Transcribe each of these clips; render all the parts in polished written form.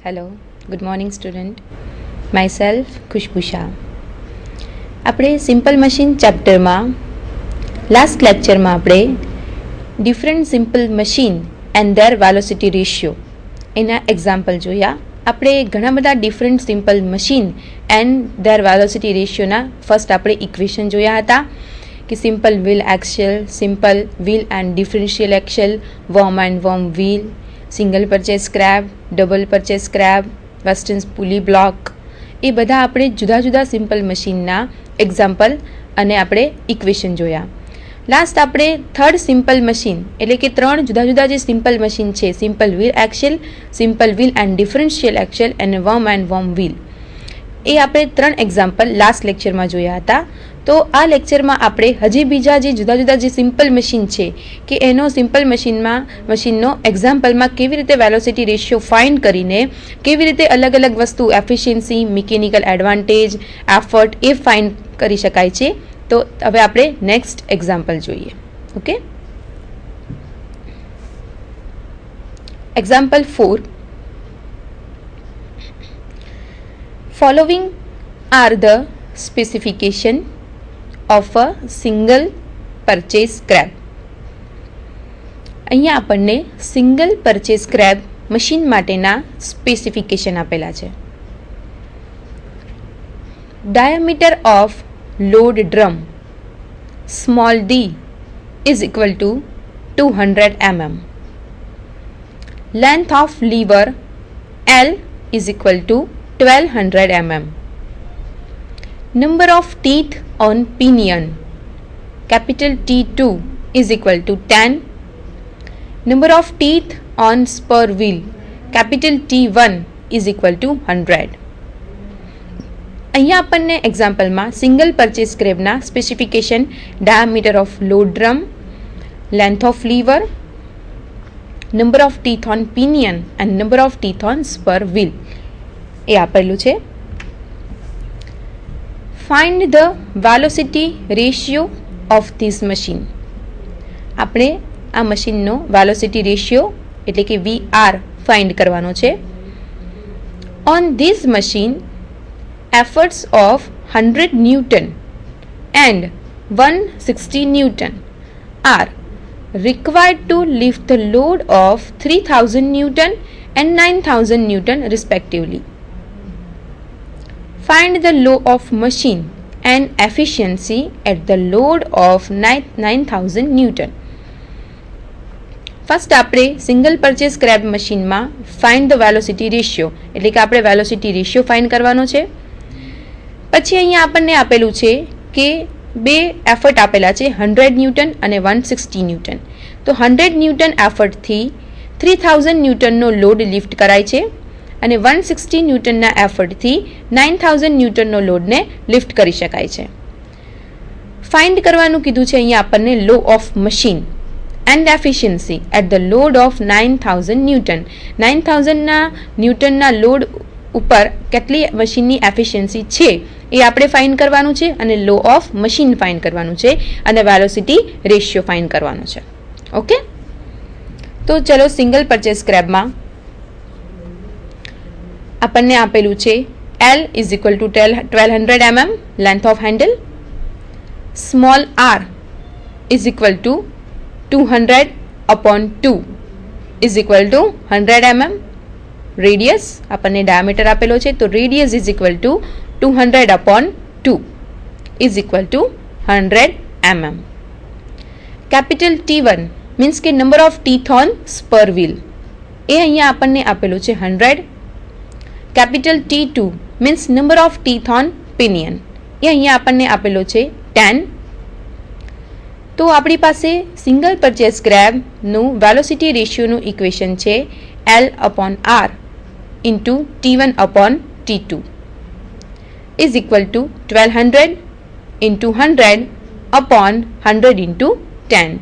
Hello, good morning student. Myself Khushbu Shah. આપણે simple machine ચેપ્ટરમાં last લેક્ચરમાં આપણે different simple machine and their velocity ratio એના example જોયા. આપણે ઘણા બધા different simple machine and their velocity રેશિયોના ફર્સ્ટ આપણે ઇક્વેશન જોયા હતા કે simple wheel axle, simple wheel and differential axle, worm and worm wheel, single purchase crab, double purchase crab, western pulley block, એ બધા આપણે જુદા જુદા સિમ્પલ મશીનના એક્ઝામ્પલ અને આપણે ઇક્વેશન જોયા. લાસ્ટ આપણે થર્ડ સિમ્પલ મશીન એટલે કે ત્રણ જુદા જુદા જે સિમ્પલ મશીન છે, simple wheel axle, simple wheel and differential axle અને વર્મ એન્ડ વર્મ વ્હીલ, એ આપણે ત્રણ એક્ઝામ્પલ લાસ્ટ લેક્ચરમાં જોયા હતા. તો આ લેક્ચરમાં આપણે હજી બીજા જે જુદા જુદા જે સિમ્પલ મશીન છે કે એનો સિમ્પલ મશીનનો એક્ઝામ્પલમાં કેવી રીતે વેલોસિટી રેશિયો ફાઇન્ડ કરીને કેવી રીતે અલગ અલગ વસ્તુ એફિશિયન્સી, મિકેનિકલ એડવાન્ટેજ, એફર્ટ એ ફાઇન્ડ કરી શકાય છે. તો હવે આપણે નેક્સ્ટ એક્ઝામ્પલ જોઈએ. Okay, example 4. Following are the specification of a single purchase scrap. અહીંયા આપણને સિંગલ પરચેસ સ્ક્રેપ મશીન માટેના સ્પેસિફિકેશન આપેલા છે. Diameter of load drum small d is equal to 200 mm. Length of lever L is equal to 1200 mm. Number of teeth on pinion capital T2 is equal to 10. Number of teeth on spur wheel capital T1 is equal to 100. અહીંયા આપણને એક્ઝામ્પલમાં single purchase સ્ક્રેપના specification, diameter of load drum, length of lever, number of teeth on pinion and number of teeth on spur wheel એ આપેલું છે. Find the velocity ratio of this machine. આપણે આ મશીનનો વેલોસિટી રેશિયો એટલે કે VR find કરવાનો છે. On this machine efforts of 100 Newton and 160 Newton are required to lift the load of 3000 Newton and 9000 Newton respectively. Find the law of machine and efficiency at the load of 9000 Newton. First આપણે single purchase scrap મશીનમાં find the velocity ratio એટલે કે આપણે velocity ratio find કરવાનો છે. પછી અહીંયા આપણને આપેલું છે કે બે એફર્ટ આપેલા છે, 100 ન્યૂટન અને 160 ન્યૂટન. તો 100 ન્યૂટન એફર્ટથી 3000 ન્યૂટનનો લોડ લિફ્ટ કરાય છે અને 160 ન્યૂટનના એફર્ટથી 9000 ન્યૂટનનો લોડને લિફ્ટ કરી શકાય છે. ફાઇન્ડ કરવાનું કીધું છે અહીંયા આપણને law of machine and efficiency at the load of 9000 newton. 9000ના ન્યૂટનના લોડ ઉપર કેટલી મશીનની એફિશિયન્સી છે એ આપણે ફાઇન્ડ કરવાનું છે અને લો ઓફ મશીન ફાઇન્ડ કરવાનું છે અને વેલોસિટી રેશિયો ફાઇન્ડ કરવાનો છે. ઓકે, તો ચલો સિંગલ પરચેસ સ્ક્રેપમાં આપણને આપેલું છે L is equal to 1200 mm length of handle, small r is equal to 200 upon 2 is equal to 100 mm. Radius આપણને ડાયામીટર આપેલો છે તો radius is equal to 200 upon 2 is equal to 100 mm. Capital T1 means કે number of teeth on spur wheel એ અહીંયા આપણને આપેલું છે 100. Capital T2 means number of teeth on pinion એ અહીંયા આપણને આપેલો છે 10. તો આપણી પાસે સિંગલ પરચેસ સ્ક્રેપનું વેલોસિટી રેશિયોનું ઇક્વેશન છે L upon R into T1 upon T2 is equal to 1200 into 100 upon 100 into 10.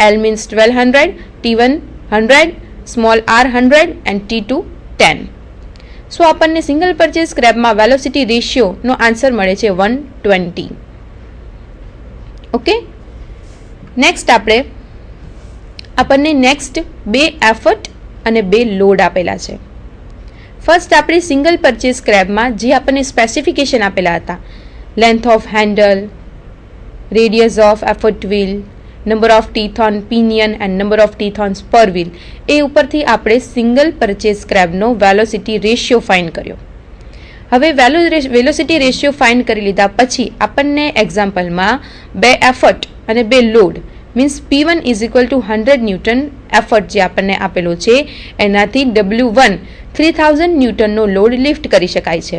L means 1200, T1 100, small r 100 and T2 10. So આપણને સિંગલ પરચેસ સ્ક્રેપમાં વેલોસિટી રેશિયોનો આન્સર મળે છે 120. ઓકે, નેક્સ્ટ આપણને next બે effort અને બે load આપેલા છે. ફર્સ્ટ આપણે સિંગલ પરચેસ સ્ક્રેપમાં જે આપણને સ્પેસિફિકેશન આપેલા હતા, length of handle, radius of effort wheel, number of teeth on pinion and number of teeth on spur wheel, એ ઉપરથી આપણે સિંગલ પરચેસ સ્ક્રેપનો વેલોસિટી રેશિયો ફાઇન્ડ કર્યો. હવે વેલોસિટી રેશિયો ફાઇન્ડ કરી લીધા પછી આપણને એક્ઝામ્પલમાં 2 એફર્ટ અને 2 load means P1 is equal to 100 newton effort જે આપણને આપેલો છે એનાથી W1 3000 ન્યૂટનનો લોડ લિફ્ટ કરી શકાય છે.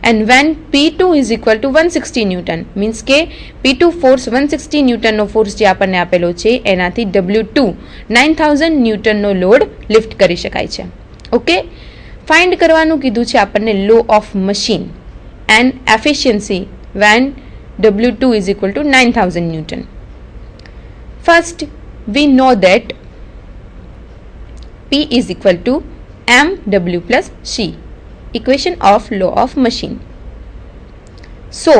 And when P2 is equal two 160 newton means કે P2 ફોર્સ 160 ન્યૂટનનો ફોર્સ જે આપણને આપેલો છે એનાથી W2 9000 ન્યૂટનનો લોડ લિફ્ટ કરી શકાય છે. ઓકે, ફાઇન્ડ કરવાનું કીધું છે આપણને law of machine and efficiency when W2 is equal to 9000 newton. First, we know that P is equal to mW plus C, equation of law of machine. So,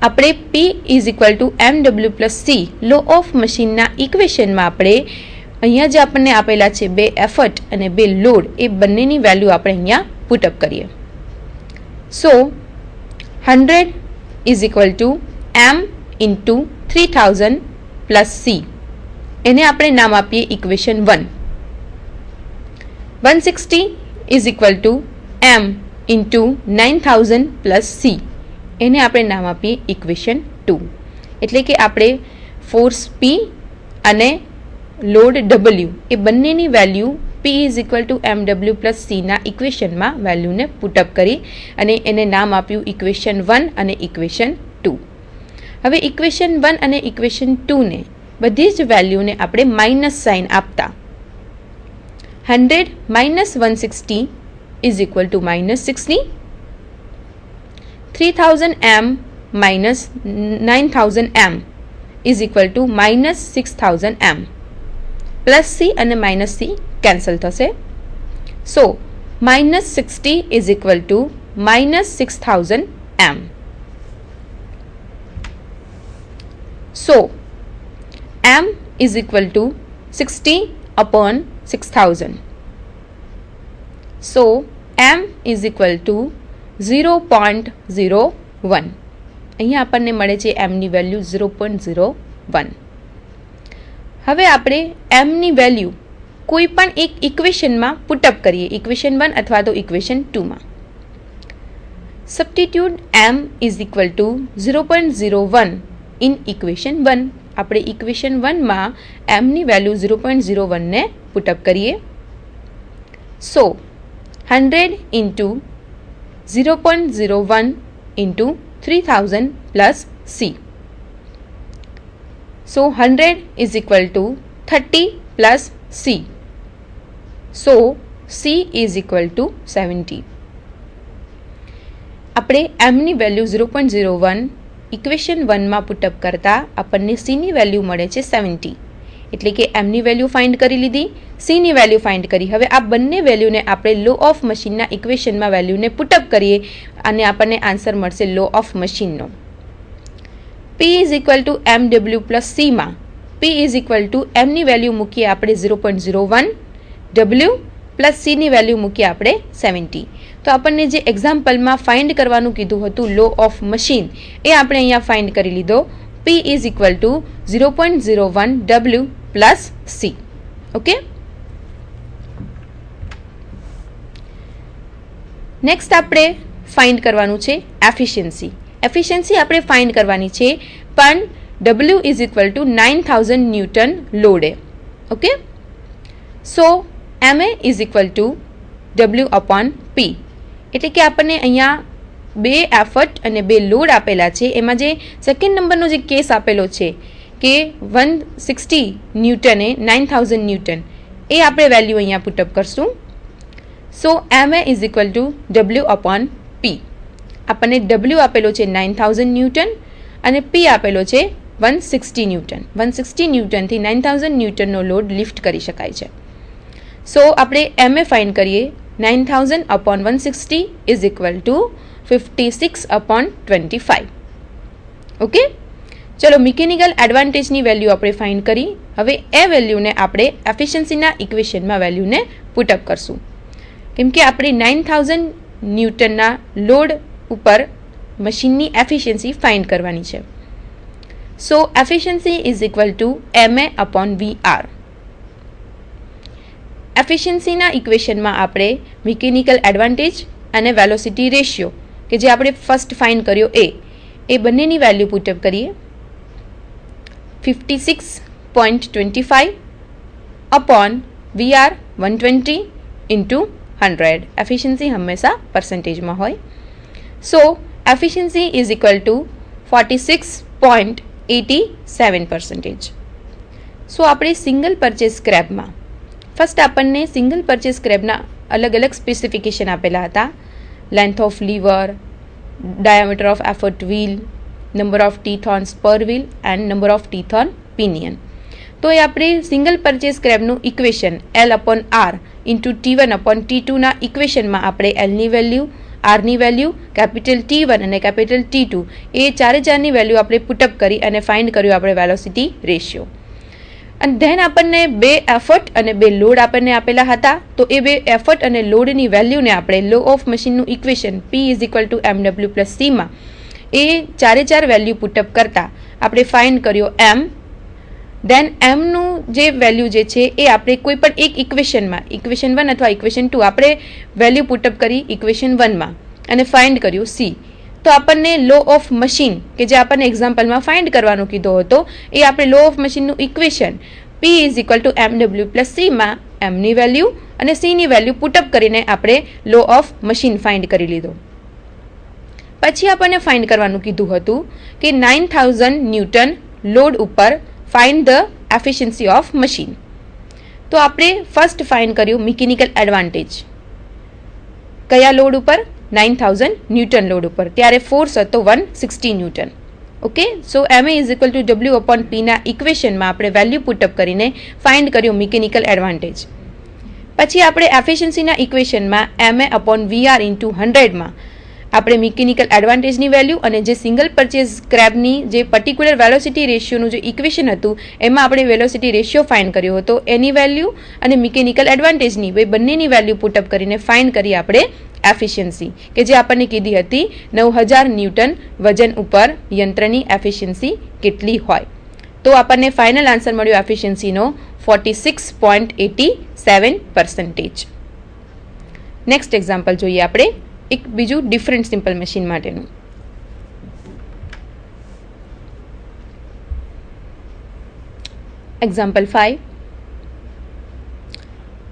આપણે P is equal to mW plus C, law of machine ના ઇક્વેશનમાં આપણે અહીંયા જે આપણને આપેલા છે 2 effort અને 2 load એ બંનેની વેલ્યુ આપણે અહીંયા પુટઅપ કરીએ. So, 100 is equal to m into 3000 plus C, એને આપણે નામ આપીએ equation 1. 160 is equal to M into 9000 plus C, એને આપણે નામ આપીએ ઇક્વેશન 2. એટલે કે આપણે ફોર્સ પી અને લોડ ડબલ્યુ એ બંનેની value P is equal to MW plus સીના ઇક્વેશનમાં વેલ્યુને પુટઅપ કરી અને એને નામ આપ્યું ઇક્વેશન 1 અને ઇક્વેશન 2. હવે ઇક્વેશન 1 અને ઇક્વેશન 2 ને બધી જ વેલ્યુને આપણે માઇનસ સાઇન આપતા 100 minus 160 is equal to minus 60, 3000 M minus 9000 M is equal to minus 6000 M, plus C અને માઇનસ સી કેન્સલ થશે. So minus 60 is equal to minus 6000 M. So, m is equal to 60 upon 6000. So, m is equal to 0.01. અહીંયા આપણને મળે છે m ની value 0.01. હવે આપણે m ની વેલ્યુ કોઈ પણ એક ઇક્વેશનમાં પુટઅપ કરીએ, ઇક્વેશન 1 અથવા તો ઇક્વેશન 2 માં. Substitute m is equal to 0.01 in equation 1. આપણે ઇક્વેશન 1 માં m ની વેલ્યુ 0.01 ને પુટઅપ કરીએ. સો 100 into 0.01 into 3000 plus C. So 100 is equal two 30 plus C. So she is equal two 70. આપણે m ની વેલ્યુ 0.01 ઇક્વેશન 1 માં પુટઅપ કરતા આપણને સી ની વેલ્યુ મળે છે 70. એટલે કે m ની વેલ્યુ ફાઇન્ડ કરી લીધી, સી ની વેલ્યુ ફાઇન્ડ કરી. હવે આ બંને વેલ્યુને આપણે લો ઓફ મશીનના ઇક્વેશનમાં વેલ્યુને પુટઅપ કરીએ અને આપણને આન્સર મળશે લો ઓફ મશીનનો. P is equal to mw plus સીમાં P is equal to m ની વેલ્યુ મૂકીએ આપણે 0.01, w પ્લસ સીની વેલ્યુ મૂકીએ આપણે 70. તો આપણને જે એક્ઝામ્પલમાં ફાઇન્ડ કરવાનું કીધું હતું લો ઓફ મશીન એ આપણે અહીંયા ફાઇન્ડ કરી લીધો. P is equal two 0.01 w plus C. Okay, next આપણે ફાઇન્ડ કરવાનું છે એફિશિયન્સી. એફિશિયન્સી આપણે ફાઇન્ડ કરવાની છે પણ w is equal to 9000 newton લોડે. Okay, so ma is equal to w upon p. એટલે કે આપણને અહીંયા 2 એફર્ટ અને 2 લોડ આપેલા છે. એમાં જે સેકન્ડ નંબરનો જે કેસ આપેલો છે કે 160 ન્યૂટને 9000 ન્યૂટન, એ આપણે વેલ્યુ અહીંયા પુટઅપ કરશું. સો ma is equal to w upon p. આપણને w આપેલો છે 9000 ન્યૂટન અને p આપેલો છે 160 ન્યૂટન. 160 ન્યૂટનથી 9000 ન્યૂટનનો લોડ લિફ્ટ કરી શકાય છે. સો આપણે ma ફાઇન્ડ કરીએ. 9000 upon 160 is equal to 56 upon 25. Okay, ચલો મિકેનિકલ એડવાન્ટેજની વેલ્યુ આપણે ફાઇન્ડ કરી. હવે એ વેલ્યુને આપણે એફિશિયન્સીના ઇક્વેશનમાં વેલ્યુને પુટઅપ કરશું. કેમ કે આપણે 9000 ન્યૂટનના લોડ ઉપર મશીનની એફિશિયન્સી ફાઇન્ડ કરવાની છે. So efficiency is equal to MA upon VR. એફિશિયન્સીના ઇક્વેશનમાં આપણે મિકેનિકલ એડવાન્ટેજ અને વેલોસિટી રેશિયો કે જે આપણે ફર્સ્ટ ફાઇન્ડ કર્યો એ બંનેની વેલ્યુ પુટઅપ કરીએ. 56.25 અપોન VR 120 ઇન્ટુ 100. એફિશિયન્સી હંમેશા પર્સન્ટેજમાં હોય. So efficiency is equal to 46.87%. So આપણે સિંગલ પરચેસ સ્ક્રેપમાં ફર્સ્ટ આપણને સિંગલ પરચેસ સ્ક્રેપના અલગ અલગ સ્પેસિફિકેશન આપેલા હતા. Length of lever, diameter of effort wheel, number of teeth on spur wheel and number of teeth on pinion. તો એ આપણે સિંગલ પરચેસ સ્ક્રેપનું equation L upon R into T1 upon T2ના ઇક્વેશનમાં આપણે Lની વેલ્યુ, આરની વેલ્યુ, કેપિટલ T1 અને કેપિટલ T2 એ ચારેની વેલ્યુ આપણે પુટઅપ કરી અને ફાઇન્ડ કર્યું આપણે વેલોસિટી રેશિયો. અને ધેન આપણને બે એફર્ટ અને બે લોડ આપણને આપેલા હતા. તો એ બે એફર્ટ અને લોડની વેલ્યુને આપણે લો ઓફ મશીનનું equation P is equal to MW plus Cમાં એ ચાર વેલ્યુ પુટઅપ કરતાં આપણે ફાઇન્ડ કર્યો M. દેન એમનું જે વેલ્યુ જે છે એ આપણે કોઈ પણ એક ઇક્વેશનમાં ઇક્વેશન 1 અથવા ઇક્વેશન 2 આપણે વેલ્યુ પુટઅપ કરી ઇક્વેશન 1માં અને ફાઇન્ડ કર્યું C. તો આપણને લો ઓફ મશીન કે જે આપણને એક્ઝામ્પલમાં ફાઇન્ડ કરવાનો કીધો હતો એ આપણે લો ઓફ મશીનનું equation P is equal to MW plus Cમાં એમની વેલ્યુ અને Cની વેલ્યુ પુટઅપ કરીને આપણે લો ઓફ મશીન ફાઇન્ડ કરી લીધો. પછી આપણને ફાઇન્ડ કરવાનું કીધું હતું કે 9000 ન્યૂટન લોડ ઉપર find the efficiency of machine. તો આપણે ફર્સ્ટ ફાઇન્ડ કર્યું મિકેનિકલ એડવાન્ટેજ. કયા લોડ ઉપર? 9000 ન્યૂટન લોડ ઉપર. ત્યારે ફોર્સ હતો 160 newton. Okay. So MA is equal to W upon Pના ઇક્વેશનમાં આપણે વેલ્યુ પુટઅપ કરીને ફાઇન્ડ કર્યું મિકેનિકલ એડવાન્ટેજ. પછી આપણે એફિશિયન્સીના ઇક્વેશનમાં MA અપોન VR ઇન્ટુ 100માં આપણે મિકેનિકલ એડવાન્ટેજની વેલ્યુ અને જે સિંગલ પરચેસ સ્ક્રેપની જે પર્ટિક્યુલર વેલોસિટી રેશિયોનું જે ઇક્વેશન હતું એમાં આપણે વેલોસિટી રેશિયો ફાઇન્ડ કર્યો હતો. એની વેલ્યુ અને મિકેનિકલ એડવાન્ટેજની બંનેની વેલ્યુ પુટઅપ કરીને ફાઇન્ડ કરી આપણે એફિશિયન્સી કે જે આપણને કીધી હતી 9000 ન્યૂટન વજન ઉપર યંત્રની એફિશિયન્સી કેટલી હોય. તો આપણને ફાઇનલ આન્સર મળ્યો એફિશિયન્સીનો 46.87%. નેક્સ્ટ એક્ઝામ્પલ જોઈએ આપણે એક બીજું ડિફરન્ટ સિમ્પલ મશીન માટેનું. Example 5.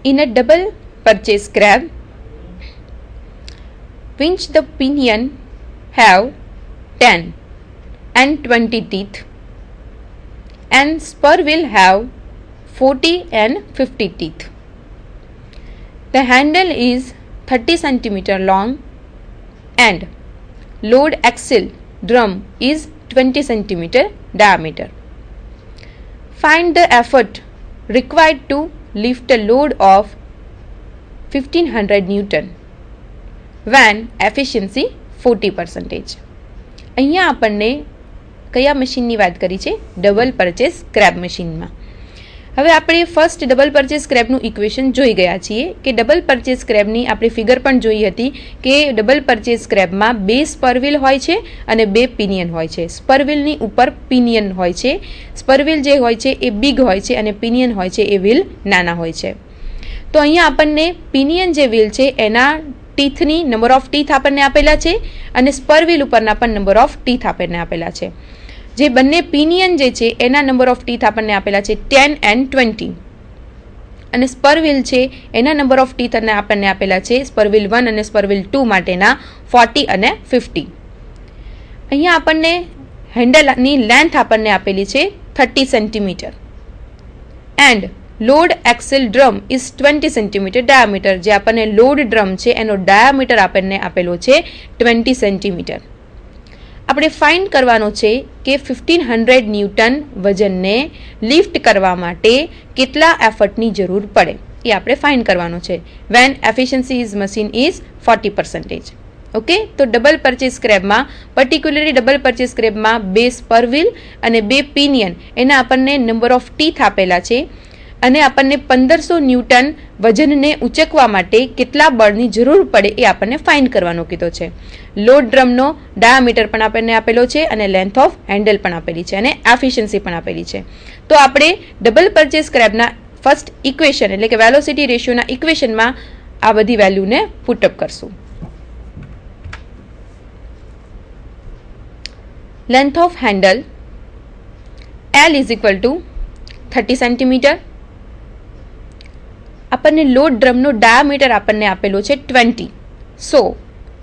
In a double purchase scrap, which the pinion have 10 and 20 teeth and spur will have 40 and 50 teeth. The handle is 30 cm long and load axle drum is 20 cm diameter. Find the effort required to lift a load of 1500 Newton when efficiency 40%. અહીંયા આપણને કયા મશીનની વાત કરી છે? Double purchase scrap મશીનમાં. હવે આપણે ફર્સ્ટ ડબલ પરચેસ સ્ક્રેપનું ઇક્વેશન જોઈ ગયા છીએ કે ડબલ પરચેસ સ્ક્રેપની આપણે ફિગર પણ જોઈ હતી કે ડબલ પરચેસ સ્ક્રેપમાં બે સ્પરવ્હીલ હોય છે અને બે પિનિયન હોય છે. સ્પરવ્હીલની ઉપર પિનિયન હોય છે. સ્પરવ્હીલ જે હોય છે એ બિગ હોય છે અને પિનિયન હોય છે એ વ્હીલ નાના હોય છે. તો અહીંયા આપણને પિનિયન જે વ્હીલ છે એના ટીથની નંબર ઓફ ટીથ આપણને આપેલા છે અને સ્પરવ્હીલ ઉપરના પણ નંબર ઓફ ટીથ આપણને આપેલા છે. જે બંને પિનિયન જે છે એના નંબર ઓફ ટીથ આપણને આપેલા છે 10 and 20 અને સ્પરવ્હીલ છે એના નંબર ઓફ ટીથ આપણને આપેલા છે સ્પરવ્હીલ 1 અને સ્પરવ્હીલ 2 માટેના 40 અને 50. અહીંયા આપણને હેન્ડલની લેન્થ આપણને આપેલી છે 30 centimetre and load axle drum is 20 centimetre diameter. જે આપણને લોડ ડ્રમ છે એનો ડાયામીટર આપણને આપેલો છે 20 સેન્ટીમીટર. આપણે ફાઇન્ડ કરવાનો છે કે 1500 ન્યૂટન વજનને લિફ્ટ કરવા માટે કેટલા એફર્ટની જરૂર પડે એ આપણે ફાઇન્ડ કરવાનો છે when efficiency is machine is 40%. Okay. તો ડબલ પરચેસ સ્ક્રેપમાં પર્ટિક્યુલરલી ડબલ પરચેસ સ્ક્રેપમાં બે સ્પરવ્હીલ અને બે પિનિયન એના આપણને નંબર ઓફ ટીથ આપેલા છે અને આપણને 1500 ન્યૂટન વજનને ઉચકવા માટે કેટલા બળની જરૂર પડે એ આપણને ફાઇન્ડ કરવાનો કીધો છે. લોડ ડ્રમનો ડાયામીટર પણ આપણને આપેલો છે અને લેન્થ ઓફ હેન્ડલ પણ આપેલી છે અને એફિશિયન્સી પણ આપેલી છે. તો આપણે ડબલ પરચેસ સ્ક્રેબના ફર્સ્ટ ઇક્વેશન એટલે કે વેલોસિટી રેશિયોના ઇક્વેશનમાં આ બધી વેલ્યુને પુટઅપ કરશું. Length of handle L is equal to 30 centimetre. આપણને લોડ ડ્રમનો ડાયામીટર આપણને આપેલો છે 20. સો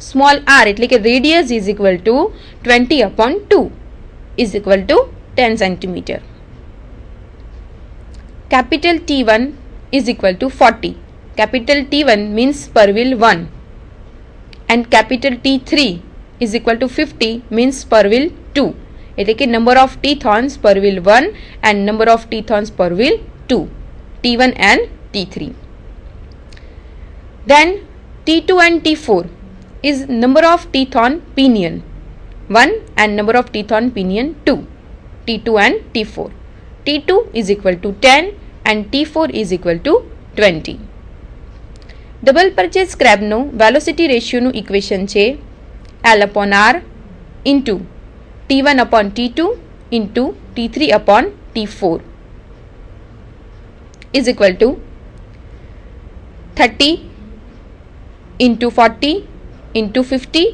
સ્મોલ r એટલે કે radius is equal two 20/2 is equal two 10 centimetre. Capital T1 is equal two 40. Capital T1 means per wheel 1 and capital T3 is equal to 50 means per wheel 2. એટલે કે number of teeth horns per wheel 1 and number of teeth horns per wheel 2, T1 and T3. Then T2 and T4 is number of teeth on pinion 1 and number of teeth on pinion 2, T2 and T4. T2 is equal to 10 and T4 is equal to 20. Double purchase સ્ક્રેબનો velocity રેશિયોનું equation છે L/R into T1/T2 into T3/T4 is equal to 30 into 40 into 50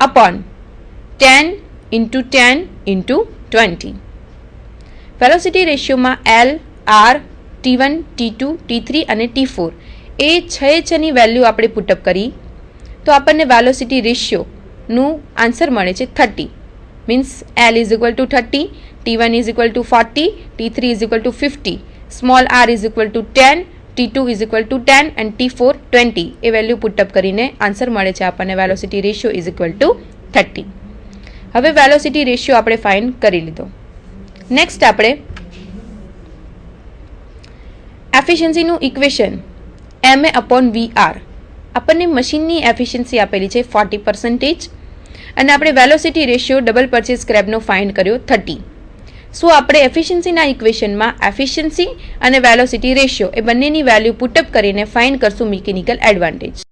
upon 10 into 10 into 20. Velocity રેશિયોમાં L, R, T1, T2, T3 અને T4 એ છની value આપણે put up કરી તો આપણને velocity રેશિયોનું answer મળે છે 30. means L is equal to 30, T1 is equal to 40, T3 is equal to 50, small r is equal to 10, T2 is equal to 10 and T4 20. A value put up કરીને answer મળે છે આપણને velocity ratio is equal two 30. હવે velocity ratio આપણે find કરી લીધો. Next આપણે એફિશિયન્સીનું equation MA/VR. આપણને મશીનની એફિશિયન્સી આપેલી છે 40% અને આપણે વેલોસિટી રેશિયો ડબલ પરચેસ સ્ક્રેબનો ફાઇન્ડ કર્યો 30. સો આપણે એફિશિયન્સીના ઇક્વેશનમાં એફિશિયન્સી અને વેલોસિટી રેશિયો એ બંનેની વેલ્યુ પુટઅપ કરીને ફાઇન્ડ કરશું મિકેનિકલ એડવાન્ટેજ.